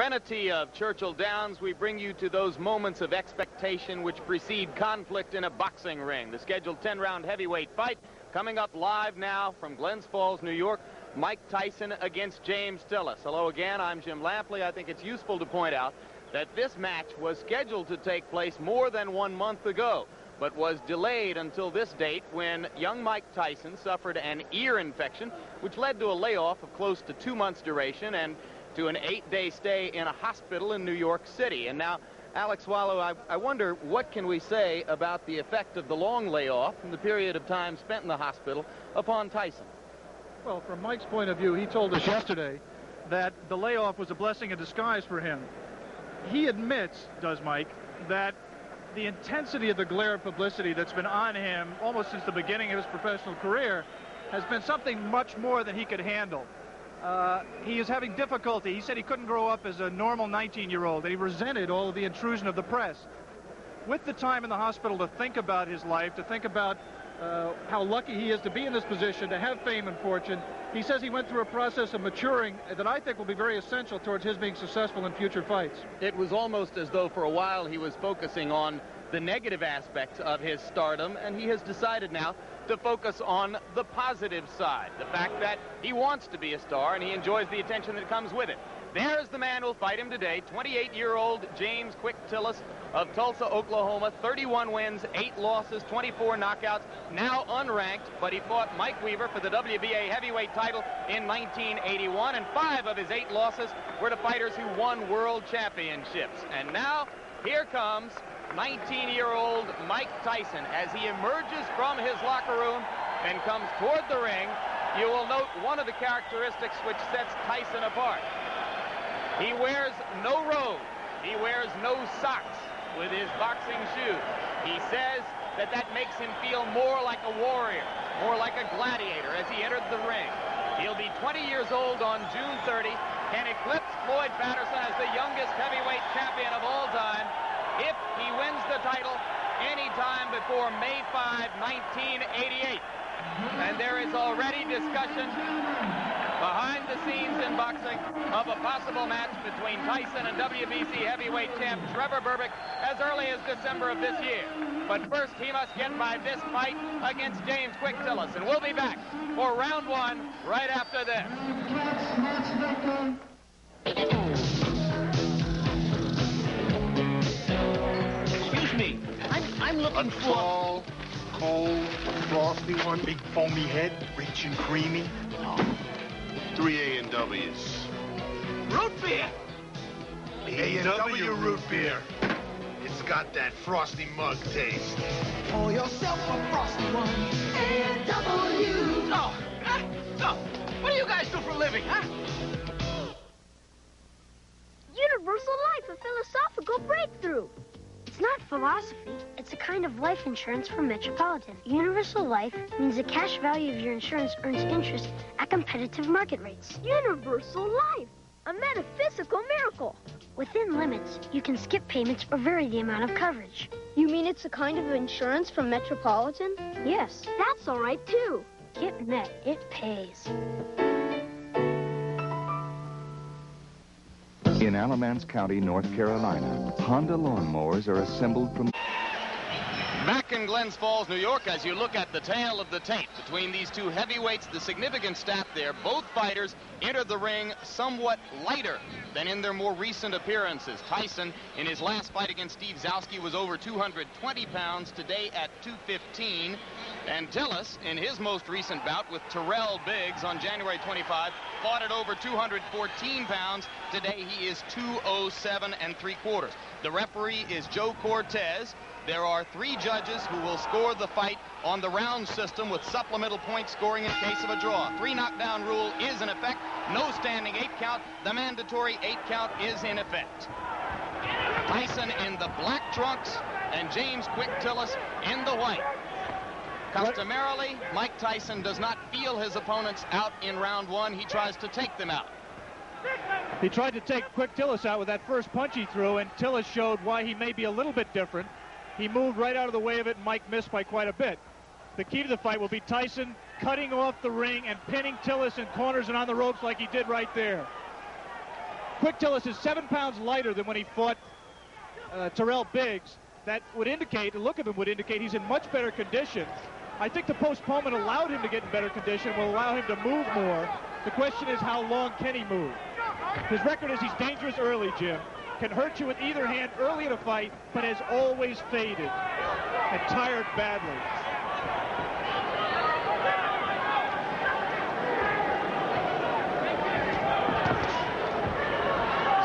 serenity of Churchill Downs, we bring you to those moments of expectation which precede conflict in a boxing ring. The scheduled 10-round heavyweight fight coming up live now from Glens Falls, New York. Mike Tyson against James Tillis. Hello again, I'm Jim Lampley. I think it's useful to point out that this match was scheduled to take place more than 1 month ago, but was delayed until this date when young Mike Tyson suffered an ear infection, which led to a layoff of close to 2 months duration and to an 8-day stay in a hospital in New York City. And now, Alex Swallow, I wonder, what can we say about the effect of the long layoff and the period of time spent in the hospital upon Tyson? Well, from Mike's point of view, he told us yesterday that the layoff was a blessing in disguise for him. He admits, does Mike, that the intensity of the glare of publicity that's been on him almost since the beginning of his professional career has been something much more than he could handle. He is having difficulty. He said he couldn't grow up as a normal 19-year-old, and he resented all of the intrusion of the press. With the time in the hospital to think about his life, to think about how lucky he is to be in this position, to have fame and fortune, he says he went through a process of maturing that I think will be very essential towards his being successful in future fights. It was almost as though for a while he was focusing on the negative aspects of his stardom, and he has decided now to focus on the positive side, the fact that he wants to be a star and he enjoys the attention that comes with it. There's the man who'll fight him today, 28-year-old James Quick Tillis of Tulsa, Oklahoma, 31 wins, 8 losses, 24 knockouts, now unranked, but he fought Mike Weaver for the WBA heavyweight title in 1981, and 5 of his 8 losses were to fighters who won world championships. And now, here comes 19-year-old Mike Tyson as he emerges from his locker room and comes toward the ring. You will note one of the characteristics which sets Tyson apart. He wears no robe. He wears no socks with his boxing shoes. He says that that makes him feel more like a warrior, more like a gladiator as he entered the ring. He'll be 20 years old on June 30, can eclipse Floyd Patterson as the youngest heavyweight champion of all time if he wins the title anytime before May 5, 1988. And there is already discussion behind the scenes in boxing of a possible match between Tyson and WBC heavyweight champ Trevor Berbick as early as December of this year. But first, he must get by this fight against James Quick Tillis. And we'll be back for round 1 right after this. Excuse me, I'm looking for... tall, cold, frosty one, big foamy head, rich and creamy. 3 A&Ws. root beer. A&W root beer. It's got that frosty mug taste. Pour yourself a frosty one. A&W. No, no. What do you guys do for a living, huh? Universal Life, a philosophical breakthrough. It's not philosophy. It's a kind of life insurance from Metropolitan. Universal Life means the cash value of your insurance earns interest at competitive market rates. Universal Life, a metaphysical miracle. Within limits, you can skip payments or vary the amount of coverage. You mean it's a kind of insurance from Metropolitan? Yes. That's all right, too. Get Met. It pays. In Alamance County, North Carolina, Honda lawnmowers are assembled from... Back in Glens Falls, New York, as you look at the tale of the tape between these two heavyweights, the significant stat there, both fighters entered the ring somewhat lighter than in their more recent appearances. Tyson, in his last fight against Steve Zowski, was over 220 pounds, today at 215. And Tillis, in his most recent bout with Terrell Biggs on January 25, fought at over 214 pounds. Today he is 207 3/4. The referee is Joe Cortez. There are 3 judges who will score the fight on the round system with supplemental point scoring in case of a draw. 3 knockdown rule is in effect. No standing 8 count. The mandatory 8 count is in effect. Tyson in the black trunks and James Quick Tillis in the white. Customarily, Mike Tyson does not feel his opponents out in round 1. He tries to take them out. He tried to take Quick Tillis out with that first punch he threw, and Tillis showed why he may be a little bit different. He moved right out of the way of it, and Mike missed by quite a bit. The key to the fight will be Tyson cutting off the ring and pinning Tillis in corners and on the ropes like he did right there. Quick Tillis is 7 pounds lighter than when he fought Terrell Biggs. That would indicate, the look of him would indicate he's in much better condition. I think the postponement allowed him to get in better condition, will allow him to move more. The question is, how long can he move? His record is he's dangerous early, Jim. Can hurt you with either hand early in a fight, but has always faded and tired badly.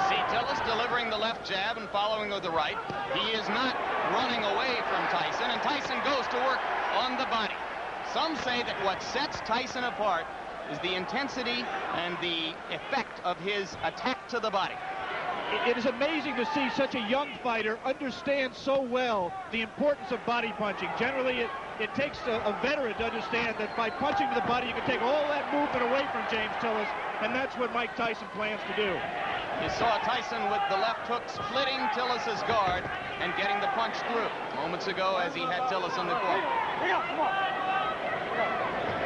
See Tillis delivering the left jab and following with the right. He is not running away from Tyson, and Tyson goes to work on the body. Some say that what sets Tyson apart is the intensity and the effect of his attack to the body. It is amazing to see such a young fighter understand so well the importance of body punching. Generally, it takes a veteran to understand that by punching to the body, you can take all that movement away from James Tillis, and that's what Mike Tyson plans to do. You saw Tyson with the left hook splitting Tillis's guard and getting the punch through moments ago as he had Tillis in the corner.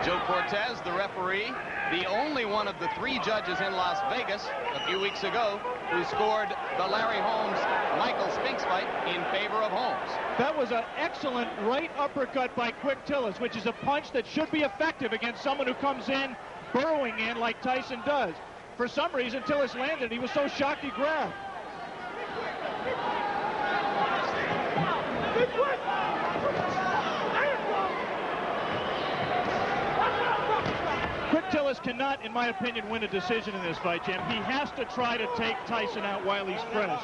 Joe Cortez, the referee, the only one of the 3 judges in Las Vegas a few weeks ago who scored the Larry Holmes-Michael Spinks fight in favor of Holmes. That was an excellent right uppercut by Quick Tillis, which is a punch that should be effective against someone who comes in burrowing in like Tyson does. For some reason, Tillis landed. He was so shocked he grabbed. Quick Tillis cannot, in my opinion, win a decision in this fight, Jim. He has to try to take Tyson out while he's fresh.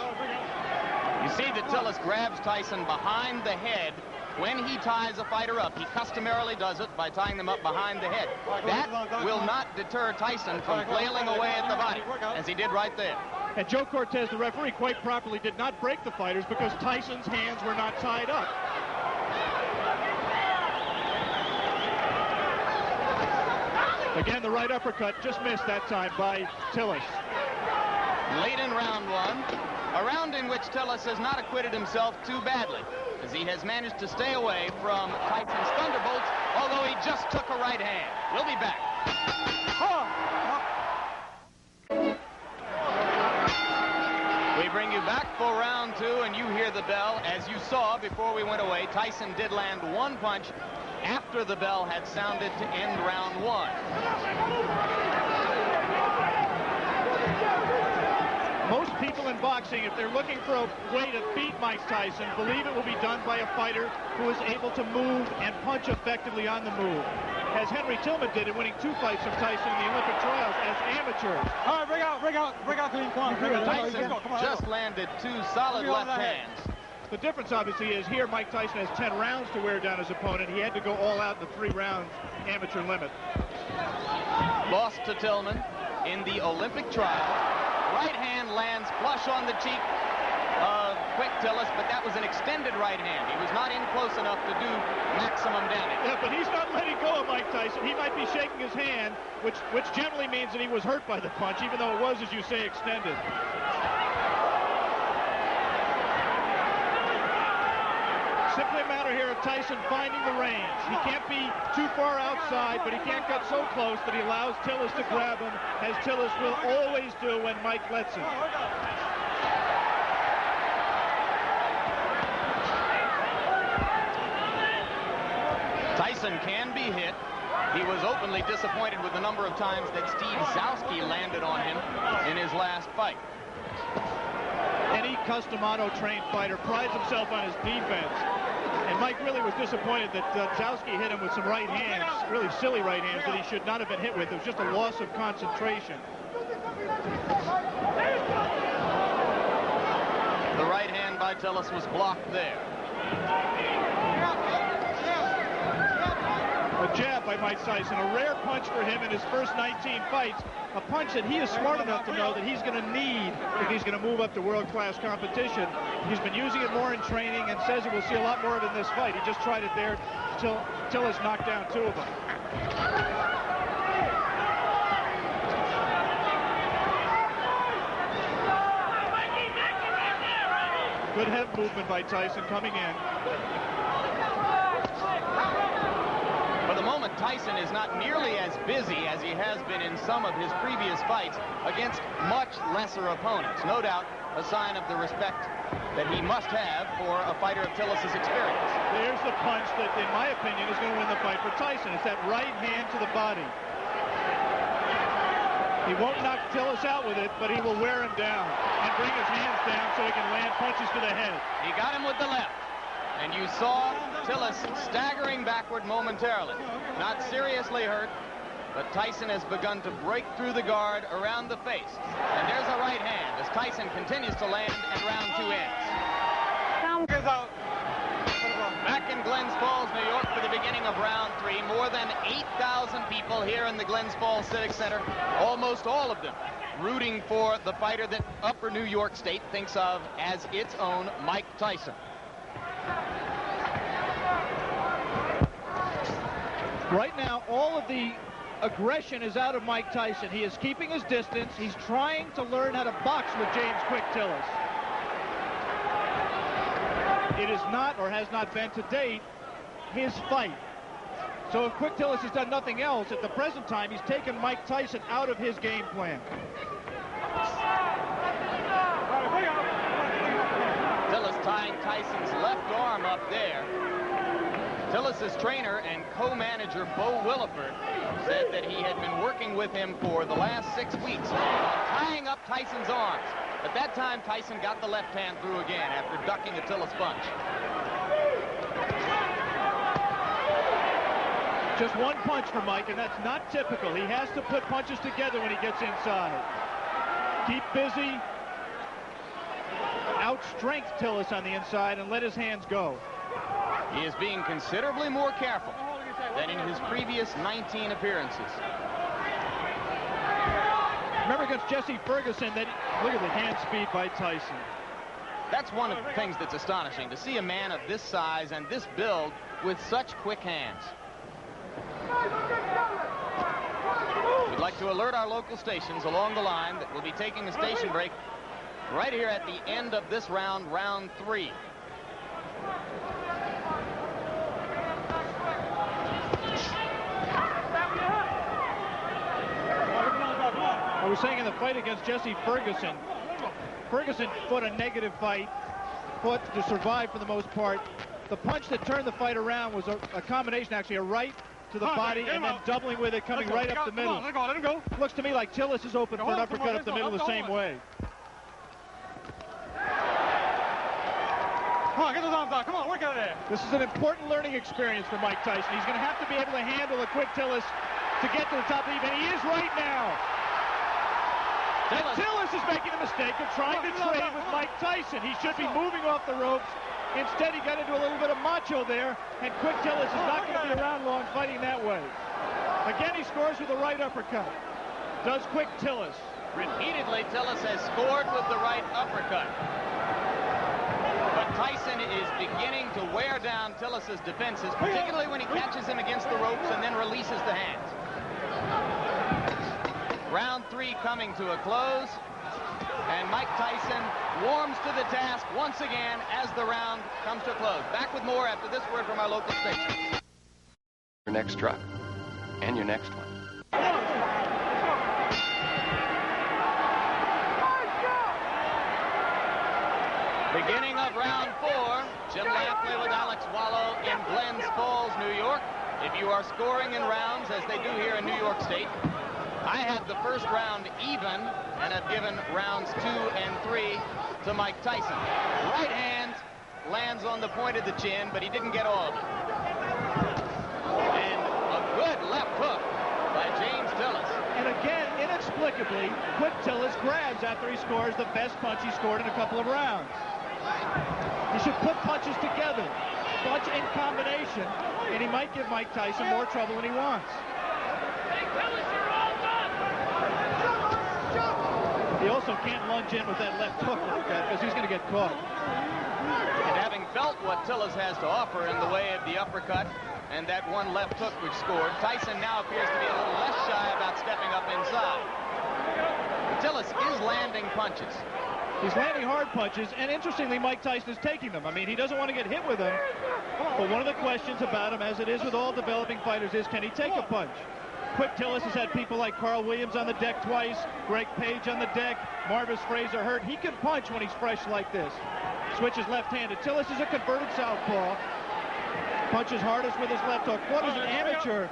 You see that Tillis grabs Tyson behind the head when he ties a fighter up. He customarily does it by tying them up behind the head. That will not deter Tyson from flailing away at the body, as he did right there. And Joe Cortez, the referee, quite properly did not break the fighters because Tyson's hands were not tied up. Again, the right uppercut just missed that time by Tillis. Late in round 1, a round in which Tillis has not acquitted himself too badly, as he has managed to stay away from Tyson's thunderbolts, although he just took a right hand. We'll be back. We bring you back for round 2, and you hear the bell. As you saw before we went away, Tyson did land 1 punch after the bell had sounded to end round 1. Most people in boxing, if they're looking for a way to beat Mike Tyson, believe it will be done by a fighter who is able to move and punch effectively on the move, as Henry Tillman did in winning 2 fights from Tyson in the Olympic trials as amateurs. All right, bring out clean. Come on. Tyson just landed 2 solid left hands. The difference, obviously, is here Mike Tyson has 10 rounds to wear down his opponent. He had to go all out in the 3 rounds amateur limit. Lost to Tillman in the Olympic trial. Right hand lands flush on the cheek of Quick Tillis, but that was an extended right hand. He was not in close enough to do maximum damage. Yeah, but he's not letting go of Mike Tyson. He might be shaking his hand, which generally means that he was hurt by the punch, even though it was, as you say, extended. Simply a matter here of Tyson finding the range. He can't be too far outside, but he can't get so close that he allows Tillis to grab him, as Tillis will always do when Mike lets him. Tyson can be hit. He was openly disappointed with the number of times that Steve Zowski landed on him in his last fight. Any custom auto-trained fighter prides himself on his defense. And Mike really was disappointed that Zowski hit him with some right hands, really silly right hands that he should not have been hit with. It was just a loss of concentration. The right hand by Tillis was blocked there. A jab by Mike Tyson, a rare punch for him in his first 19 fights. A punch that he is smart enough to know that he's going to need if he's going to move up to world-class competition. He's been using it more in training and says we'll see a lot more of it in this fight. He just tried it there till Tillis knocked down 2 of them. Good head movement by Tyson coming in. For the moment, Tyson is not nearly as busy as he has been in some of his previous fights against much lesser opponents. No doubt a sign of the respect that he must have for a fighter of Tillis' experience. There's the punch that, in my opinion, is going to win the fight for Tyson. It's that right hand to the body. He won't knock Tillis out with it, but he will wear him down and bring his hands down so he can land punches to the head. He got him with the left. And you saw Tillis staggering backward momentarily. Not seriously hurt, but Tyson has begun to break through the guard around the face. And there's a right hand as Tyson continues to land and round 2 ends. Back in Glens Falls, New York for the beginning of round 3. More than 8,000 people here in the Glens Falls Civic Center. Almost all of them rooting for the fighter that Upper New York State thinks of as its own Mike Tyson. Right now, all of the aggression is out of Mike Tyson. He is keeping his distance. He's trying to learn how to box with James Quick Tillis. It is not, or has not been to date, his fight. So if Quick Tillis has done nothing else, at the present time, he's taken Mike Tyson out of his game plan. Tillis tying Tyson's left arm up there. Tillis' trainer and co-manager Bo Williford said that he had been working with him for the last 6 weeks tying up Tyson's arms. At that time, Tyson got the left hand through again after ducking a Tillis punch. Just one punch for Mike, and that's not typical. He has to put punches together when he gets inside. Keep busy. Outstrength Tillis on the inside and let his hands go. He is being considerably more careful than in his previous 19 appearances. Remember against Jesse Ferguson, that look at the hand speed by Tyson. That's one of the things that's astonishing, to see a man of this size and this build with such quick hands. We'd like to alert our local stations along the line that we'll be taking a station break right here at the end of this round, round 3. I was saying in the fight against Jesse Ferguson, Ferguson fought a negative fight, fought to survive for the most part. The punch that turned the fight around was a combination, actually, a right to the body and then doubling with it, coming right up the middle. Let him go. Looks to me like Tillis is open for an uppercut up the middle the same way. Come on, get those arms out. Come on, work out of there. This is an important learning experience for Mike Tyson. He's going to have to be able to handle a quick Tillis to get to the top of the event. He is right now. Tillis is making the mistake of trying to trade with Mike Tyson. He should be moving off the ropes. Instead, he got into a little bit of macho there, and Quick Tillis is not going to be around long fighting that way. Again, he scores with the right uppercut. Does Quick Tillis. Repeatedly, Tillis has scored with the right uppercut. But Tyson is beginning to wear down Tillis' defenses, particularly when he catches him against the ropes and then releases the hands. Round 3 coming to a close, and Mike Tyson warms to the task once again as the round comes to a close. Back with more after this word from our local station. Your next truck, and your next one. Beginning of round 4, Jim Lampley with Alex Wallow in Glens Falls, New York. If you are scoring in rounds, as they do here in New York State, I had the first round even, and have given rounds 2 and 3 to Mike Tyson. Right hand lands on the point of the chin, but he didn't get all of it. And a good left hook by James Tillis. And again, inexplicably, Quick Tillis grabs after he scores the best punch he scored in a couple of rounds. He should put punches together, punch in combination, and he might give Mike Tyson more trouble than he wants. He also can't lunge in with that left hook like that because he's going to get caught. And having felt what Tillis has to offer in the way of the uppercut and that one left hook which scored, Tyson now appears to be a little less shy about stepping up inside. But Tillis is landing punches. He's landing hard punches, and interestingly, Mike Tyson is taking them. I mean, he doesn't want to get hit with them, but one of the questions about him, as it is with all developing fighters, is can he take a punch? Quick Tillis has had people like Carl Williams on the deck twice, Greg Page on the deck, Marvis Fraser hurt. He can punch when he's fresh like this. Switches left-handed. Tillis is a converted southpaw. Punches hardest with his left hook. Fought as an amateur.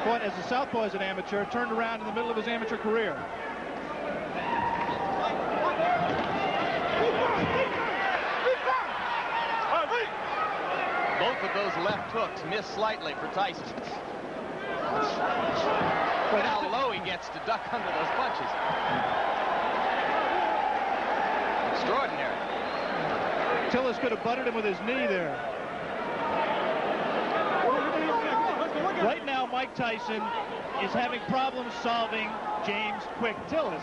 Fought as a southpaw as an amateur. Turned around in the middle of his amateur career. Both of those left hooks missed slightly for Tyson. Look how low he gets to duck under those punches. Extraordinary. Tillis could have butted him with his knee there. Right now, Mike Tyson is having problems solving James Quick Tillis.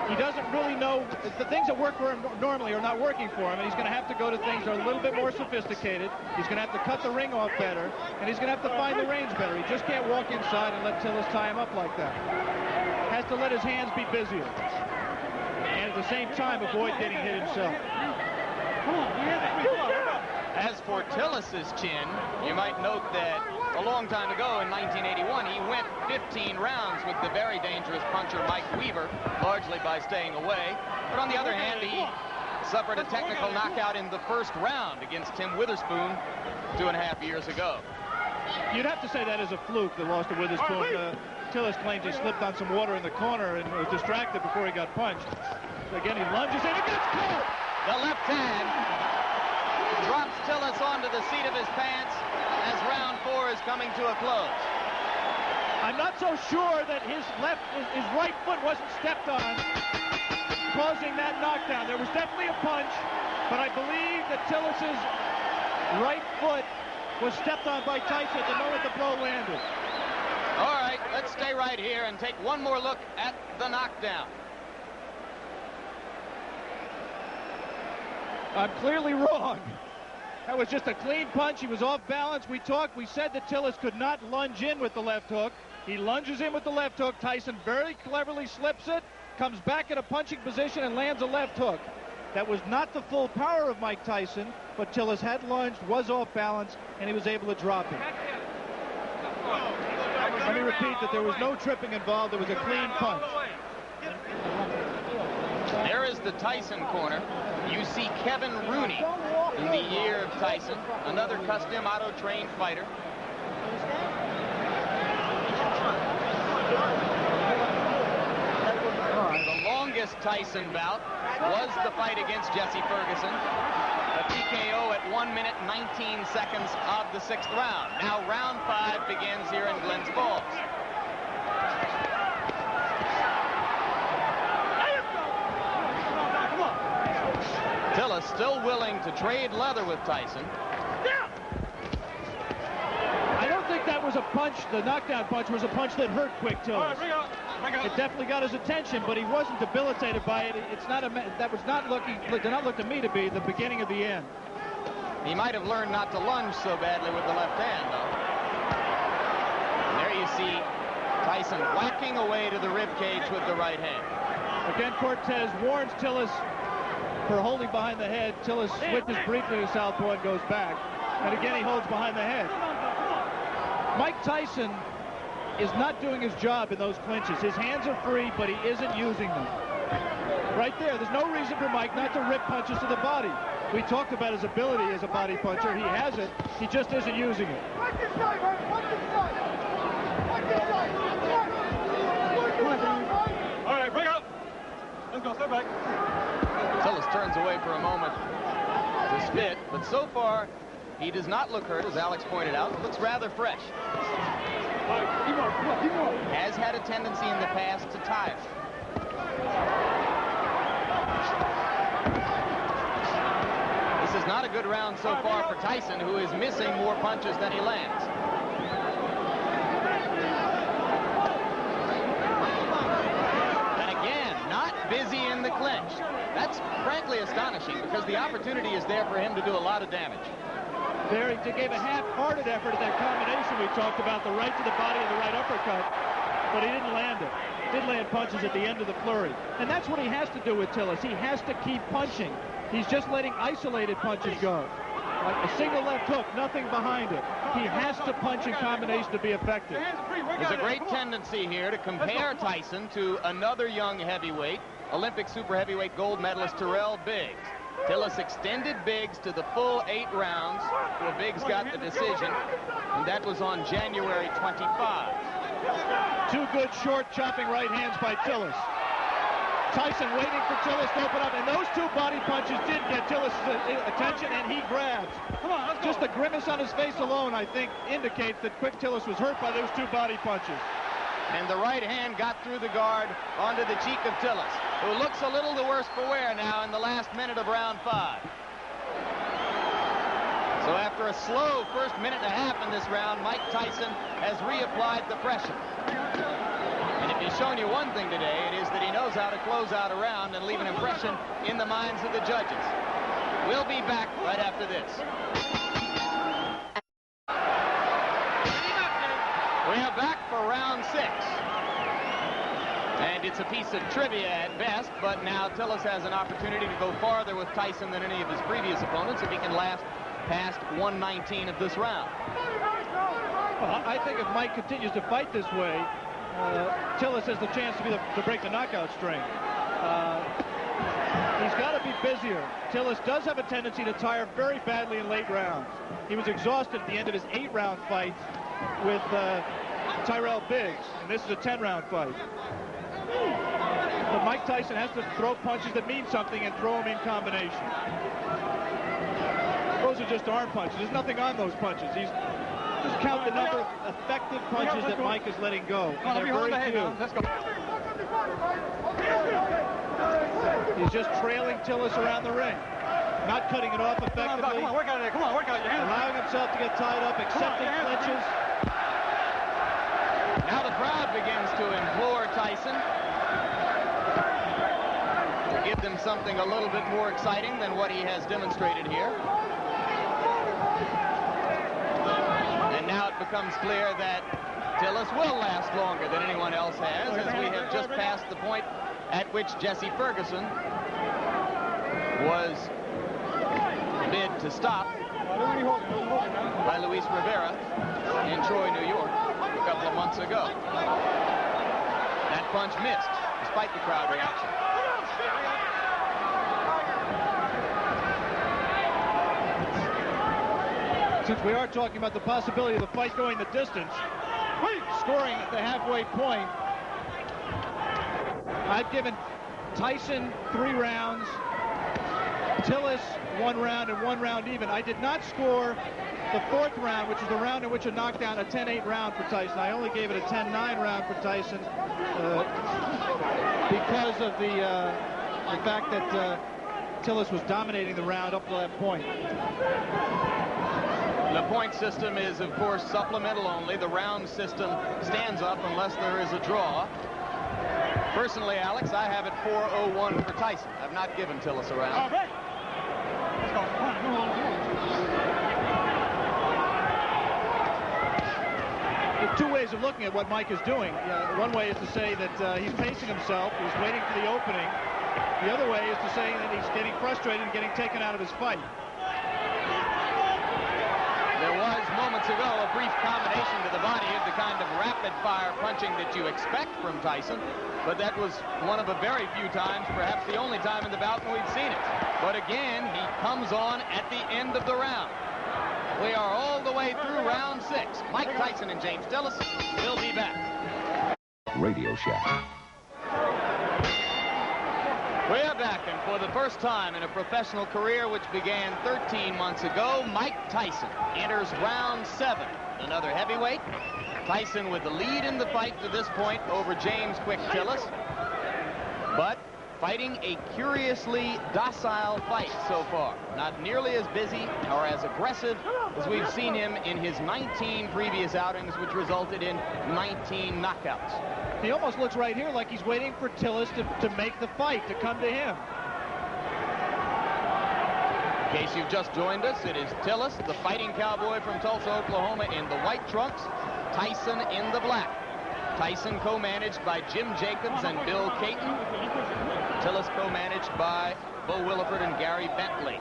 He doesn't really know, the things that work for him normally are not working for him, and he's going to have to go to things that are a little bit more sophisticated. He's going to have to cut the ring off better, and he's going to have to find the range better. He just can't walk inside and let Tillis tie him up like that. Has to let his hands be busier, and at the same time avoid getting hit himself. As for Tillis's chin, you might note that a long time ago in 1981, he went 15 rounds with the very dangerous puncher Mike Weaver, largely by staying away. But on the other hand, he suffered a technical knockout in the first round against Tim Witherspoon 2.5 years ago. You'd have to say that is a fluke, the loss to Witherspoon. Tillis claims he slipped on some water in the corner and was distracted before he got punched. Again, he lunges in and gets caught. The left hand drops Tillis onto the seat of his pants as round 4 is coming to a close. I'm not so sure that his right foot wasn't stepped on, causing that knockdown. There was definitely a punch, but I believe that Tillis's right foot was stepped on by Tyson at the moment the blow landed. All right, let's stay right here and take one more look at the knockdown. I'm clearly wrong. That was just a clean punch. He was off balance. We said that Tillis could not lunge in with the left hook. He lunges in with the left hook. Tyson very cleverly slips it, comes back in a punching position and lands a left hook. That was not the full power of Mike Tyson, but Tillis had lunged, was off balance, and he was able to drop it. Let me repeat that there was no tripping involved. It was a clean punch. There is the Tyson corner. You see Kevin Rooney in the year of Tyson, another custom auto-trained fighter. The longest Tyson bout was the fight against Jesse Ferguson. A TKO at 1 minute 19 seconds of the 6th round. Now round 5 begins here in Glens Falls. Tillis still willing to trade leather with Tyson. I don't think that was a punch. The knockdown punch was a punch that hurt Quick Tillis. It definitely got his attention, but he wasn't debilitated by it. It's not that was not looking. Did not look to me to be the beginning of the end. He might have learned not to lunge so badly with the left hand, though. And there you see Tyson whacking away to the rib cage with the right hand. Again, Cortez warns Tillis for holding behind the head. Tillis switches briefly to southpaw and goes back. And again, he holds behind the head. Mike Tyson is not doing his job in those clinches. His hands are free, but he isn't using them. Right there, there's no reason for Mike not to rip punches to the body. We talked about his ability as a body puncher. He has it. He just isn't using it. All right, bring up. Let's go, step back. Tillis turns away for a moment to spit, but so far he does not look hurt, as Alex pointed out. Looks rather fresh. Has had a tendency in the past to tire. This is not a good round so far for Tyson, who is missing more punches than he lands. And again, not busy in the clinch. That's frankly astonishing, because the opportunity is there for him to do a lot of damage. There, he gave a half-hearted effort at that combination we talked about, the right to the body and the right uppercut. but he didn't land it. Did land punches at the end of the flurry. And that's what he has to do with Tillis. He has to keep punching. He's just letting isolated punches go. Like a single left hook, nothing behind it. He has to punch in combination to be effective. There's a great tendency here to compare Tyson to another young heavyweight, Olympic super heavyweight gold medalist Terrell Biggs. Tillis extended Biggs to the full 8 rounds where Biggs got the decision, and that was on January 25. 2 good short chopping right hands by Tillis. Tyson waiting for Tillis to open up, and those 2 body punches did get Tillis' attention, and he grabs. Just the grimace on his face alone, I think, indicates that Quick Tillis was hurt by those 2 body punches. And the right hand got through the guard onto the cheek of Tillis, who looks a little the worse for wear now in the last minute of round 5. So after a slow first minute and a half in this round, Mike Tyson has reapplied the pressure. And if he's shown you one thing today, it is that he knows how to close out a round and leave an impression in the minds of the judges. We'll be back right after this. We are back for round 6. And it's a piece of trivia at best, but now Tillis has an opportunity to go farther with Tyson than any of his previous opponents if he can last past 119 of this round. Well, I think if Mike continues to fight this way, Tillis has the chance to break the knockout string. He's got to be busier. Tillis does have a tendency to tire very badly in late rounds. He was exhausted at the end of his 8-round fight with Tyrell Biggs, and this is a 10-round fight. But Mike Tyson has to throw punches that mean something and throw them in combination. Those are just arm punches. There's nothing on those punches. Just count the number of effective punches that Mike is letting go. And they're very few. He's just trailing Tillis around the ring. Not cutting it off effectively. Come on, work out of there. Come on, work out your hands. Allowing himself to get tied up, accepting clinches. Now the crowd begins to implore Tyson to give them something a little bit more exciting than what he has demonstrated here. And now it becomes clear that Tillis will last longer than anyone else has, as we have just passed the point at which Jesse Ferguson was bid to stop by Luis Rivera in Troy, New York, a couple of months ago. That punch missed, despite the crowd reaction. Since we are talking about the possibility of the fight going the distance, scoring at the halfway point, I've given Tyson 3 rounds, Tillis 1 round, and 1 round even. I did not score the 4th round, which is the round in which a knockdown, a 10-8 round for Tyson. I only gave it a 10-9 round for Tyson because of the fact that Tillis was dominating the round up to that point. The point system is, of course, supplemental only. The round system stands up unless there is a draw. Personally, Alex, I have it 4-0-1 for Tyson. I've not given Tillis a round. All right. There's 2 ways of looking at what Mike is doing. One way is to say that he's pacing himself, he's waiting for the opening. The other way is to say that he's getting frustrated and getting taken out of his fight. There was moments ago a brief combination to the body of the kind of rapid-fire punching that you expect from Tyson, but that was one of a very few times, perhaps the only time in the bout when we've seen it. But again, he comes on at the end of the round. We are all the way through round 6. Mike Tyson and James Tillis will be back. Radio Shack. We are back, and for the first time in a professional career which began 13 months ago, Mike Tyson enters round 7. Another heavyweight. Tyson with the lead in the fight to this point over James Quick Tillis, but fighting a curiously docile fight so far. Not nearly as busy or as aggressive as we've seen him in his 19 previous outings, which resulted in 19 knockouts. He almost looks right here like he's waiting for Tillis to make the fight, to come to him. In case you've just joined us, it is Tillis, the fighting cowboy from Tulsa, Oklahoma, in the white trunks, Tyson in the black. Tyson co-managed by Jim Jacobs and Bill Caton. Tillis co-managed by Bo Williford and Gary Bentley.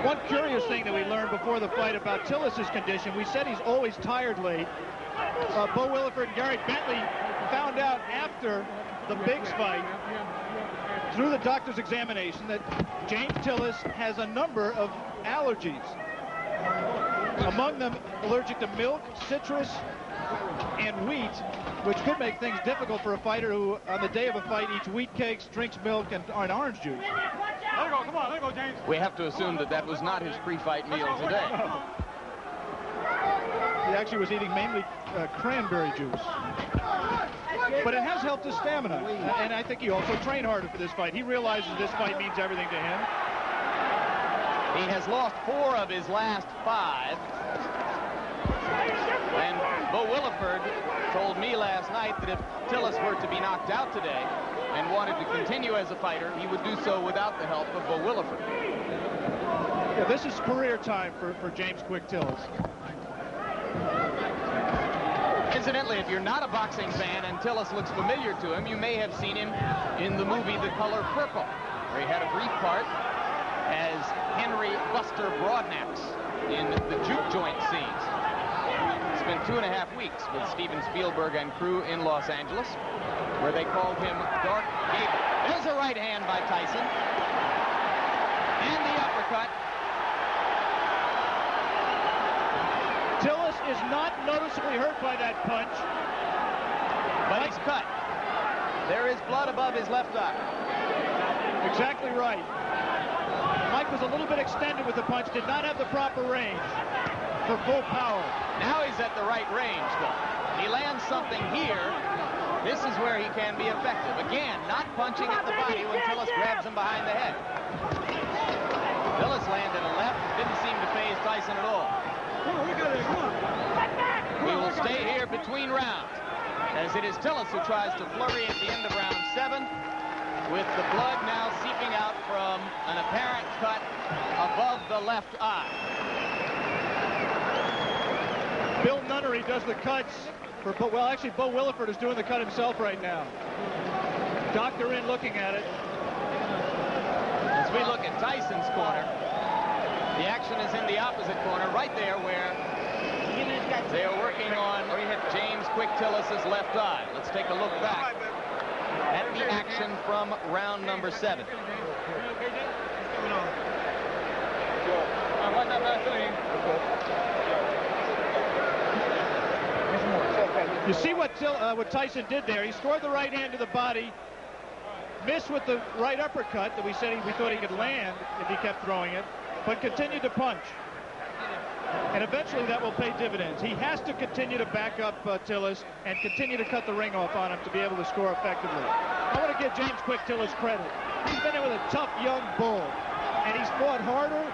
One curious thing that we learned before the fight about Tillis' condition, we said he's always tired late. Bo Williford and Gary Bentley found out after the Biggs fight, through the doctor's examination, that James Tillis has a number of allergies. Among them, allergic to milk, citrus, and wheat, which could make things difficult for a fighter who, on the day of a fight, eats wheat cakes, drinks milk, and orange juice. Let go, come on, let go, James. We have to assume that that was not his pre-fight meal today. He actually was eating mainly cranberry juice. But it has helped his stamina, and I think he also trained harder for this fight. He realizes this fight means everything to him. He has lost 4 of his last 5. And Bo Williford told me last night that if Tillis were to be knocked out today and wanted to continue as a fighter, he would do so without the help of Bo Williford. Yeah, this is career time for James Quick Tillis. Incidentally, if you're not a boxing fan and Tillis looks familiar to him, you may have seen him in the movie The Color Purple, where he had a brief part as Henry Buster Broadnax in the juke joint scenes. Spent 2.5 weeks with Steven Spielberg and crew in Los Angeles, where they called him Dark Gable. There's a right hand by Tyson. And the uppercut. Tillis is not noticeably hurt by that punch. But he's cut. There is blood above his left eye. Exactly right. Mike was a little bit extended with the punch, did not have the proper range for full power. Now he's at the right range, though. He lands something here. This is where he can be effective. Again, not punching at the body when Tillis grabs him behind the head. Tillis landed a left, didn't seem to faze Tyson at all. We will stay here between rounds, as it is Tillis who tries to flurry at the end of round 7, with the blood now seeping out from an apparent cut above the left eye. Bill Nunnery does the cuts for, well, actually Bo Williford is doing the cut himself right now. Doctor in looking at it. As we look at Tyson's corner, the action is in the opposite corner, right there where they are working on James Quick Tillis' left eye. Let's take a look back at the action from round number 7. You see what Tyson did there. He scored the right hand to the body, missed with the right uppercut that we thought he could land if he kept throwing it, but continued to punch. And eventually that will pay dividends. He has to continue to back up Tillis and continue to cut the ring off on him to be able to score effectively. I want to give James Quick Tillis credit. He's been in with a tough young bull, and he's fought harder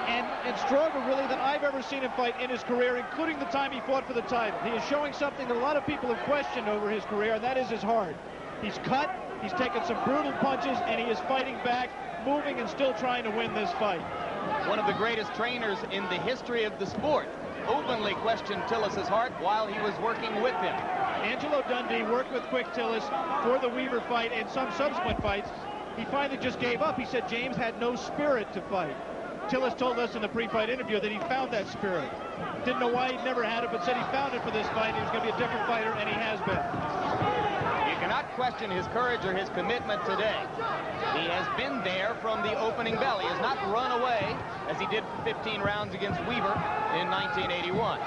and stronger, really, than I've ever seen him fight in his career, including the time he fought for the title. He is showing something that a lot of people have questioned over his career, and that is his heart. He's cut, he's taken some brutal punches, and he is fighting back, moving and still trying to win this fight. One of the greatest trainers in the history of the sport openly questioned Tillis' heart while he was working with him. Angelo Dundee worked with Quick Tillis for the Weaver fight and some subsequent fights. He finally just gave up. He said James had no spirit to fight. Tillis told us in the pre-fight interview that he found that spirit. Didn't know why he'd never had it, but said he found it for this fight. He was going to be a different fighter, and he has been. You cannot question his courage or his commitment today. He has been there from the opening bell. He has not run away as he did 15 rounds against Weaver in 1981.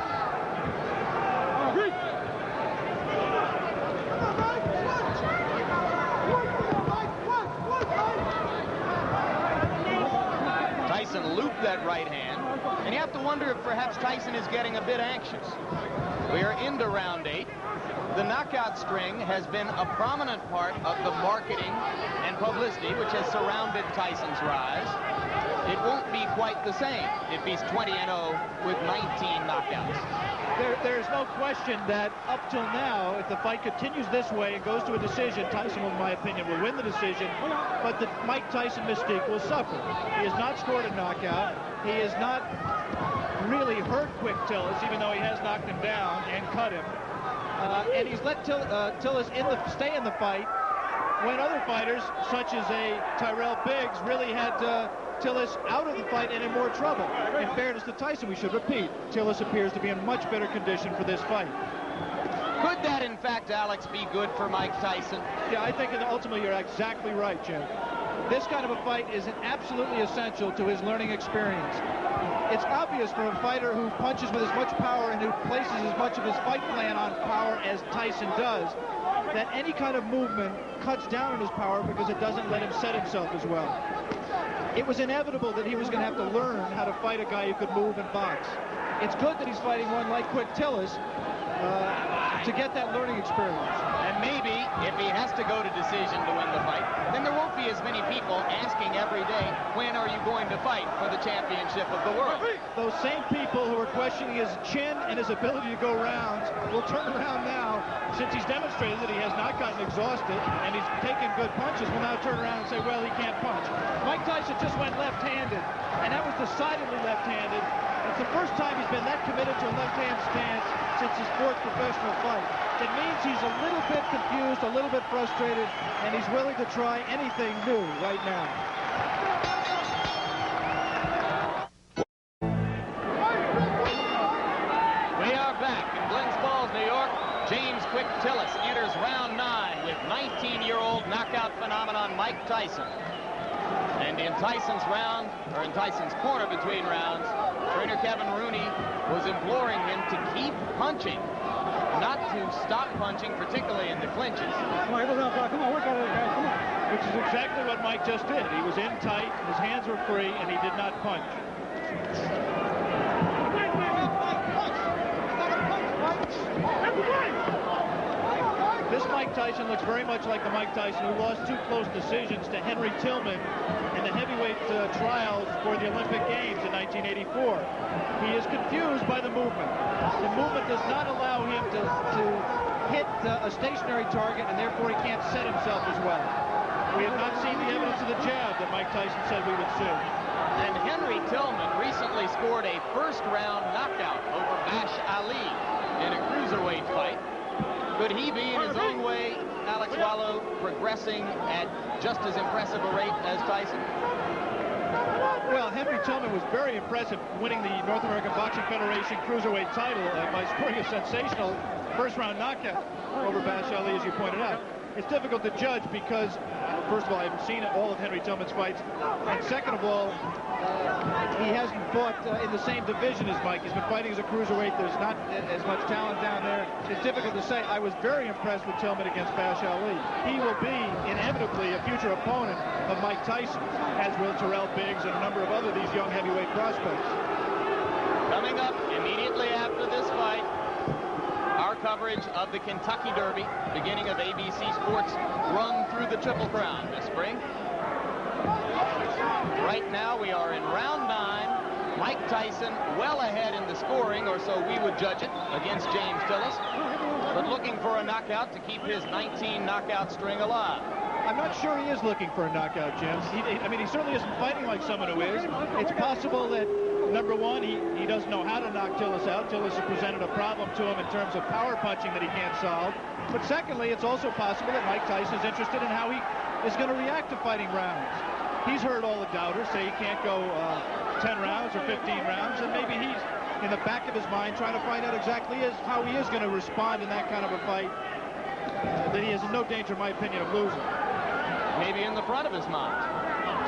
Tyson looped that right hand, and you have to wonder if perhaps Tyson is getting a bit anxious. We are into round 8. The knockout string has been a prominent part of the marketing and publicity which has surrounded Tyson's rise. It won't be quite the same if he's 20-0 with 19 knockouts. There's no question that up till now, if the fight continues this way and goes to a decision, Tyson, in my opinion, will win the decision, but the Mike Tyson mystique will suffer. He has not scored a knockout. He has not really hurt Quick Tillis, even though he has knocked him down and cut him. And he's let Tillis stay in the fight when other fighters, such as a Tyrell Biggs, really had Tillis out of the fight and in more trouble. In fairness to Tyson, we should repeat, Tillis appears to be in much better condition for this fight. Could that, in fact, Alex, be good for Mike Tyson? Yeah, I think ultimately you're exactly right, Jim. This kind of a fight is absolutely essential to his learning experience. It's obvious for a fighter who punches with as much power and who places as much of his fight plan on power as Tyson does, that any kind of movement cuts down on his power because it doesn't let him set himself as well. It was inevitable that he was going to have to learn how to fight a guy who could move and box. It's good that he's fighting one like Quick Tillis to get that learning experience. And maybe if he has to go to decision to win the fight, then there won't be as many people asking every day, when are you going to fight for the championship of the world? Those same people who are questioning his chin and his ability to go rounds will turn around now, since he's demonstrated that he has not gotten exhausted and he's taken good punches, will now turn around and say, well, he can't punch. Mike Tyson just went left-handed, and that was decidedly left-handed. It's the first time he's been that committed to a left-hand stance since his fourth professional fight. It means he's a little bit confused, a little bit frustrated, and he's willing to try anything new right now. We are back in Glens Falls, New York. James Quick Tillis enters round 9 with 19-year-old knockout phenomenon Mike Tyson. And in Tyson's corner between rounds, trainer Kevin Rooney was imploring him to keep punching, not to stop punching, particularly in the clinches. Come on, come on, work out of it, guys, come on. Which is exactly what Mike just did. He was in tight, his hands were free, and he did not punch. This Mike Tyson looks very much like the Mike Tyson who lost 2 close decisions to Henry Tillman in the heavyweight trials for the Olympic Games in 1984. He is confused by the movement. The movement does not allow him to hit a stationary target, and therefore he can't set himself as well. We have not seen the evidence of the jab that Mike Tyson said we would see. And Henry Tillman recently scored a first-round knockout over Bash Ali in a cruiserweight fight. Could he be, in his own way, Alex Wallow, progressing at just as impressive a rate as Tyson? Well, Henry Tillman was very impressive winning the North American Boxing Federation cruiserweight title by scoring a sensational first-round knockout over Bash Ali, as you pointed out. It's difficult to judge because, first of all, I haven't seen all of Henry Tillman's fights, and second of all, he hasn't fought in the same division as Mike. He's been fighting as a cruiserweight. There's not as much talent down there. It's difficult to say. I was very impressed with Tillman against Bash Ali. He will be inevitably a future opponent of Mike Tyson, as will Tyrell Biggs and a number of other these young heavyweight prospects. Coming up immediately after this fight, our coverage of the Kentucky Derby, beginning of ABC Sports' run through the Triple Crown this spring. Right now we are in round 9. Mike Tyson well ahead in the scoring, or so we would judge it, against James Tillis, but looking for a knockout to keep his 19 knockout string alive. I'm not sure he is looking for a knockout, Jim. I mean, he certainly isn't fighting like someone who is. It's possible that, number one, he doesn't know how to knock Tillis out. Tillis has presented a problem to him in terms of power punching that he can't solve. But secondly, it's also possible that Mike Tyson is interested in how he is going to react to fighting rounds. He's heard all the doubters say he can't go 10 rounds or 15 rounds, and maybe he's in the back of his mind trying to find out exactly how he is going to respond in that kind of a fight that he is in no danger, in my opinion, of losing. Maybe in the front of his mind.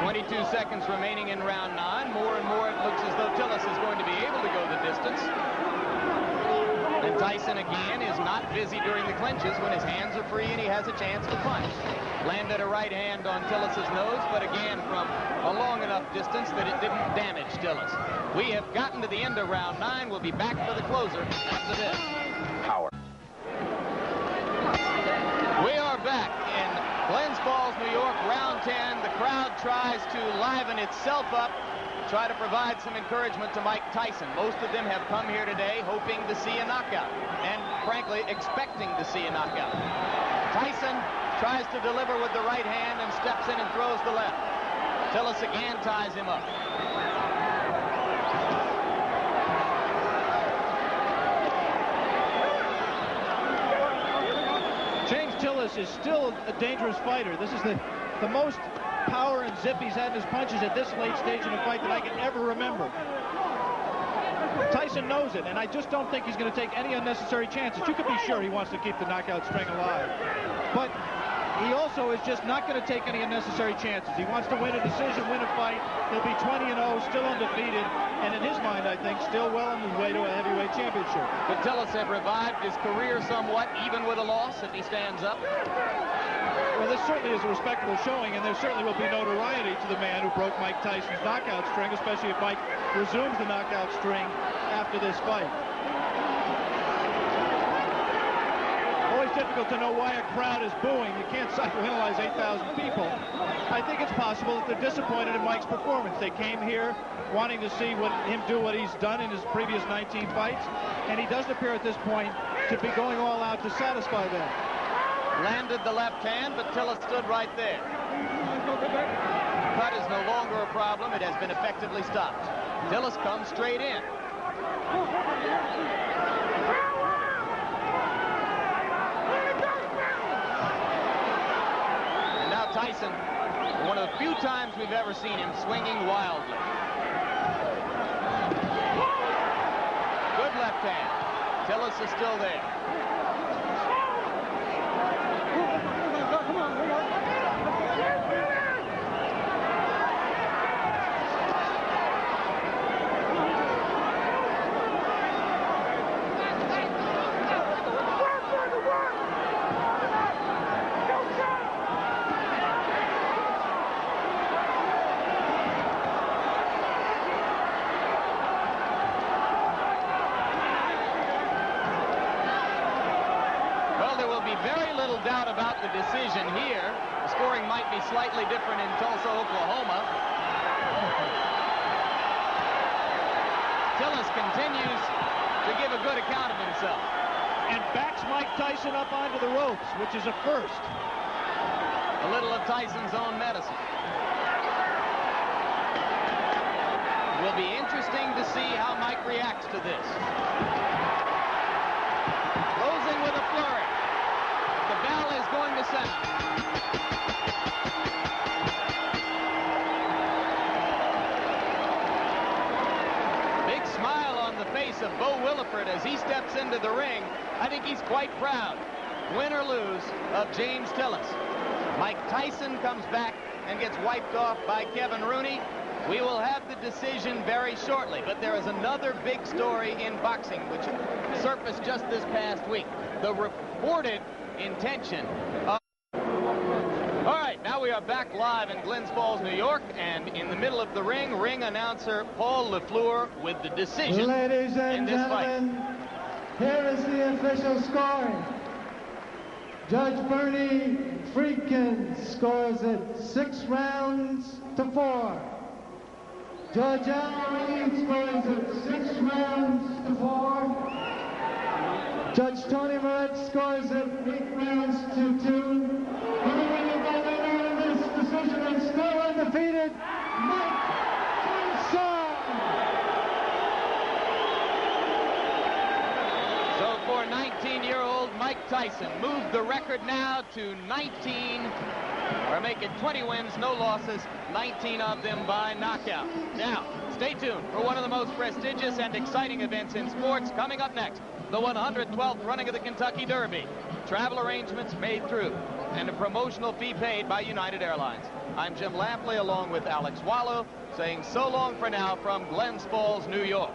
22 seconds remaining in round 9. More and more it looks as though Tillis is going to be able to go the distance. And Tyson again is not busy during the clinches when his hands are free and he has a chance to punch. Landed a right hand on Tillis' nose, but again from a long enough distance that it didn't damage Tillis. We have gotten to the end of round 9. We'll be back for the closer after this. Power. We are back in Glens Falls, New York, round 10. The crowd tries to liven itself up, try to provide some encouragement to Mike Tyson. Most of them have come here today hoping to see a knockout and, frankly, expecting to see a knockout. Tyson tries to deliver with the right hand and steps in and throws the left. Tillis again ties him up. Tillis is still a dangerous fighter. This is the most power and zip he's had in his punches at this late stage in a fight that I can ever remember. Tyson knows it, and I just don't think he's going to take any unnecessary chances. You could be sure he wants to keep the knockout string alive. But he also is just not going to take any unnecessary chances. He wants to win a decision, win a fight. He'll be 20-0, still undefeated, and in his mind, I think, still well on his way to a heavyweight championship. Could Tillis have revived his career somewhat, even with a loss, if he stands up? Well, this certainly is a respectable showing, and there certainly will be notoriety to the man who broke Mike Tyson's knockout string, especially if Mike resumes the knockout string after this fight. Always difficult to know why a crowd is booing. You can't psychoanalyze 8,000 people. I think it's possible that they're disappointed in Mike's performance. They came here wanting to see him do what he's done in his previous 19 fights, and he doesn't appear at this point to be going all out to satisfy them. Landed the left hand, but Tillis stood right there. Cut is no longer a problem. It has been effectively stopped. Tillis comes straight in. And now Tyson, one of the few times we've ever seen him swinging wildly. Good left hand. Tillis is still there. Doubt about the decision here. The scoring might be slightly different in Tulsa, Oklahoma. Tillis continues to give a good account of himself. And backs Mike Tyson up onto the ropes, which is a first. A little of Tyson's own medicine. It will be interesting to see how Mike reacts to this. Closing with a flurry. The bell is going to sound. Big smile on the face of Bo Williford as he steps into the ring. I think he's quite proud, win or lose, of James Tillis. Mike Tyson comes back and gets wiped off by Kevin Rooney. We will have the decision very shortly, but there is another big story in boxing which surfaced just this past week. The reported intention of... All right, now we are back live in Glens Falls, New York, and in the middle of the ring announcer Paul LaFleur with the decision. Ladies and gentlemen, here is the official scoring. Judge Bernie Friedkin scores it 6 rounds to 4. Judge Al Reed scores it 6 rounds to 4. Judge Tony Moretz scores it 8 rounds to 2. The winner by the winner of this decision is still undefeated, Mike Tyson. So for 19-year-old Mike Tyson, moved the record now to 19, or make it 20 wins, no losses, 19 of them by knockout. Now, stay tuned for one of the most prestigious and exciting events in sports coming up next. The 112th running of the Kentucky Derby. Travel arrangements made through, and a promotional fee paid by United Airlines. I'm Jim Lampley along with Alex Wallow, saying so long for now from Glens Falls, New York.